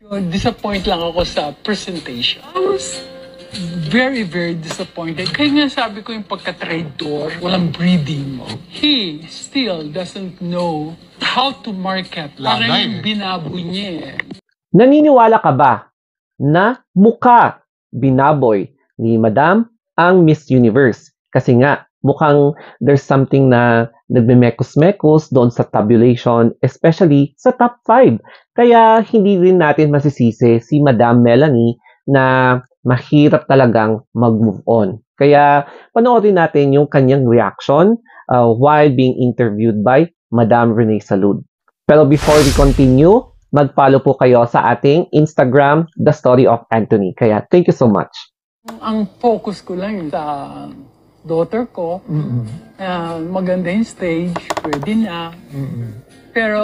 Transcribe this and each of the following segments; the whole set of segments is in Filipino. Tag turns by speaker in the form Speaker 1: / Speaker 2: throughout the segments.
Speaker 1: Disappoint lang ako sa presentation. I was very, very disappointed. Kaya nga sabi ko yung pagka-traitor, walang breeding. He still doesn't know how to market. Parang yung binaboy niya eh.
Speaker 2: Naniniwala ka ba na mukha binaboy ni Madam ang Miss Universe? Kasi nga, mukhang there's something na nagme-mekos-mekos doon sa tabulation, especially sa top 5. Kaya hindi rin natin masisisi si Madam Melanie na mahirap talagang mag-move on. Kaya panoorin natin yung kanyang reaction while being interviewed by Madam Renee Salud. Pero before we continue, mag-follow po kayo sa ating Instagram, The Story of Anthony. Kaya thank you so much.
Speaker 1: Ang focus ko lang sa daughter ko, maganda yung stage, pwede na. Pero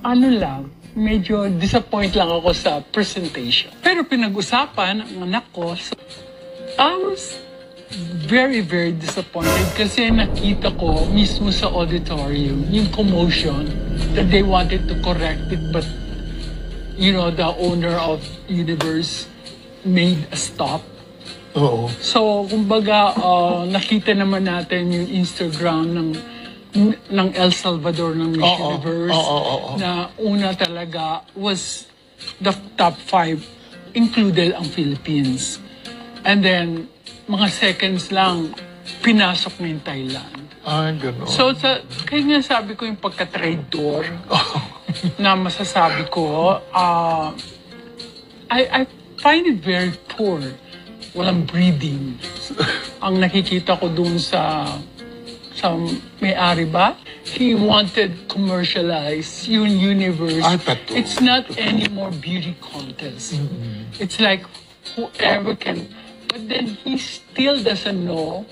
Speaker 1: ano lang, medyo disappoint lang ako sa presentation. Pero pinag-usapan ang anak ko, so I was very, very disappointed kasi nakita ko mismo sa auditorium yung commotion that they wanted to correct it, but you know, the owner of Universe made a stop.
Speaker 3: Oo.
Speaker 1: So, kumbaga, nakita naman natin yung Instagram ng El Salvador ng Miss Universe na una talaga was the top 5, included ang Philippines. And then, mga seconds lang, pinasok na yung Thailand.
Speaker 3: Gano'n.
Speaker 1: So, kaya nga sabi ko yung pagka-traitor na masasabi ko, I find it very poor. Walang breeding. Ang nakikita ko dun sa may-ari ba? He wanted commercialize yung Universe. It's not anymore beauty contest. It's like whoever can. But then he still doesn't know.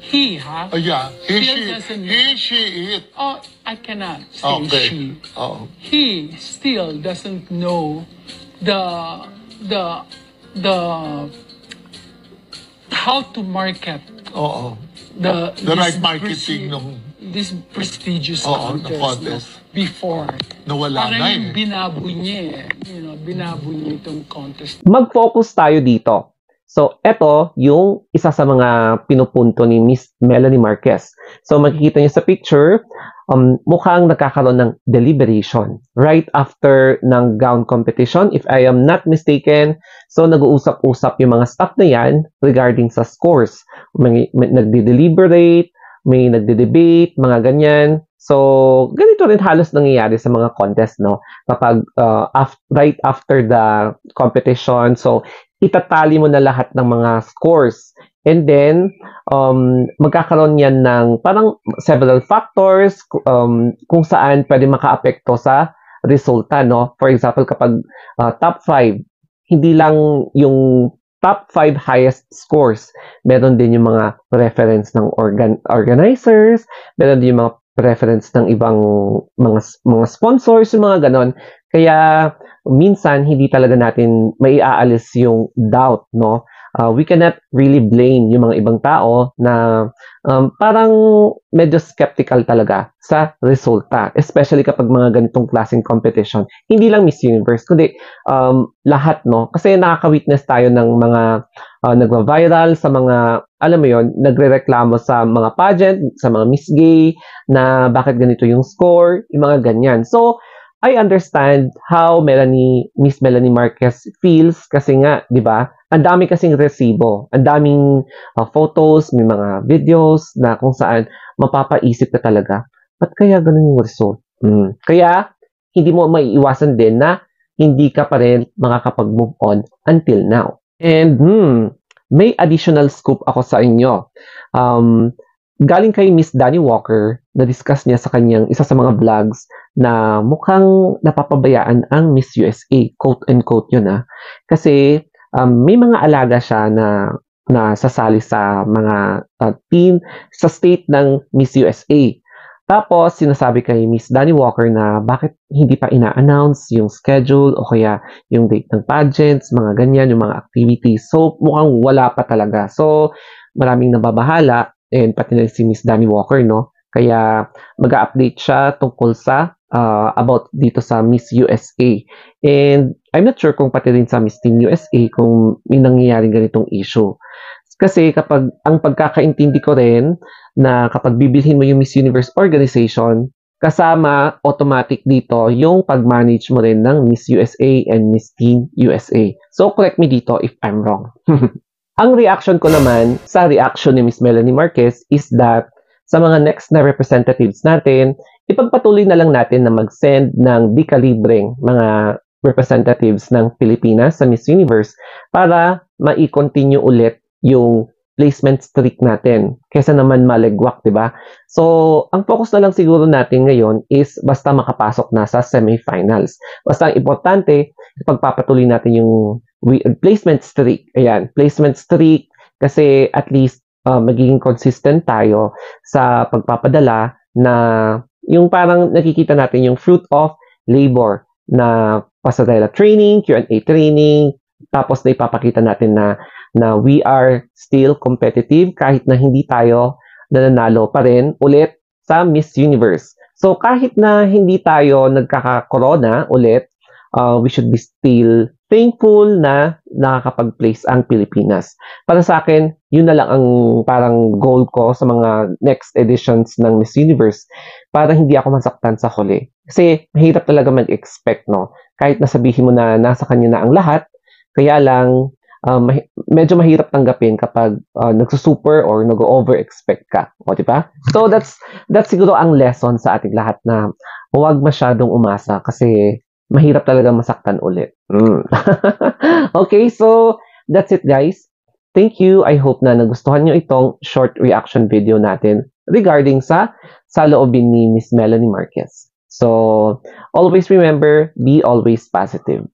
Speaker 1: He, ha?
Speaker 3: Yeah.
Speaker 1: Still doesn't know.
Speaker 3: He, she, it.
Speaker 1: Oh, I cannot say she. He still doesn't know the how to market the
Speaker 3: right marketing
Speaker 1: this prestigious contest before.
Speaker 3: Nawala
Speaker 1: parang
Speaker 3: na
Speaker 1: yung binaboy niya eh. You know, binaboy niya itong contest.
Speaker 2: Mag-focus tayo dito. So, eto yung isa sa mga pinupunto ni Miss Melanie Marquez. So, makikita niyo sa picture, mukhang nagkakaroon ng deliberation right after ng gown competition, if I am not mistaken. So, nag-uusap-usap yung mga staff na yan regarding sa scores. May nagde-deliberate, may nagde-debate, mga ganyan. So, ganito rin halos nangyayari sa mga contest, no? Kapag right after the competition, so, itatali mo na lahat ng mga scores. And then, magkakaroon yan ng parang several factors kung saan pwede makaapekto sa resulta, no? For example, kapag top 5, hindi lang yung top 5 highest scores. Meron din yung mga reference ng organizers, meron din yung mga preference ng ibang mga sponsors, yung mga ganon. Kaya minsan hindi talaga natin maiaalis yung doubt, no? We cannot really blame yung mga ibang tao na parang medyo skeptical talaga sa resulta, especially kapag mga ganitong klaseng competition. Hindi lang Miss Universe, kundi lahat, no? Kasi nakaka-witness tayo ng mga nagva-viral sa mga, alam mo yon, nagrereklamo sa mga pageant, sa mga Miss Gay, na bakit ganito yung score, yung mga ganyan. So, I understand how Miss Melanie Marquez feels kasi nga, 'di ba? Ang dami kasing resibo, ang daming photos, may mga videos na kung saan mapapaisip ka talaga, ba't kaya ganun yung result? Kaya hindi mo maiiwasan din na hindi ka pa rin makakapag-move on until now. And may additional scoop ako sa inyo. Galing kay Miss Danny Walker, na-discuss niya sa kanyang isa sa mga vlogs na mukhang napapabayaan ang Miss USA, quote and quote yun Kasi may mga alaga siya na sasali sa mga team sa state ng Miss USA. Tapos sinasabi kay Miss Danny Walker na bakit hindi pa ina-announce yung schedule o kaya yung date ng pageants, mga ganyan, yung mga activities. So mukhang wala pa talaga. So maraming nababahala. And pati na si Miss Danny Walker, no? Kaya mag-update siya tungkol sa about dito sa Miss USA. And I'm not sure kung pati rin sa Miss Teen USA kung may nangyayaring ganitong issue. Kasi kapag ang pagkakaintindi ko rin na kapag bibilhin mo yung Miss Universe organization, kasama automatic dito yung pag-manage mo rin ng Miss USA and Miss Teen USA. So correct me dito if I'm wrong. Ang reaction ko naman sa reaction ni Miss Melanie Marquez is that sa mga next na representatives natin, ipagpatuloy na lang natin na mag-send ng di-kalibreng mga representatives ng Pilipinas sa Miss Universe para ma-continue ulit yung placement streak natin kaysa naman malegwak, di ba? So, ang focus na lang siguro natin ngayon is basta makapasok na sa semifinals. Basta ang importante, ipagpapatuloy natin yung placement streak. Ayan, placement streak kasi at least magiging consistent tayo sa pagpapadala na yung parang nakikita natin yung fruit of labor na pasarela training, Q&A training, tapos na ipapakita natin na we are still competitive kahit na hindi tayo nananalo pa rin ulit sa Miss Universe. So kahit na hindi tayo nagkaka-corona ulit, we should be still thankful na nakakapag-place ang Pilipinas. Para sa akin, yun na lang ang parang goal ko sa mga next editions ng Miss Universe para hindi ako masaktan sa huli. Kasi mahirap talaga mag-expect, no? Kahit nasabihin mo na nasa kanya na ang lahat, kaya lang medyo mahirap tanggapin kapag nagsusuper or nag-over-expect ka. O, di ba? So that's siguro ang lesson sa ating lahat na huwag masyadong umasa kasi mahirap talaga masaktan ulit. Okay, so that's it guys. Thank you. I hope na nagustuhan nyo itong short reaction video natin regarding sa saloobin ni Miss Melanie Marquez. So, always remember, be always positive.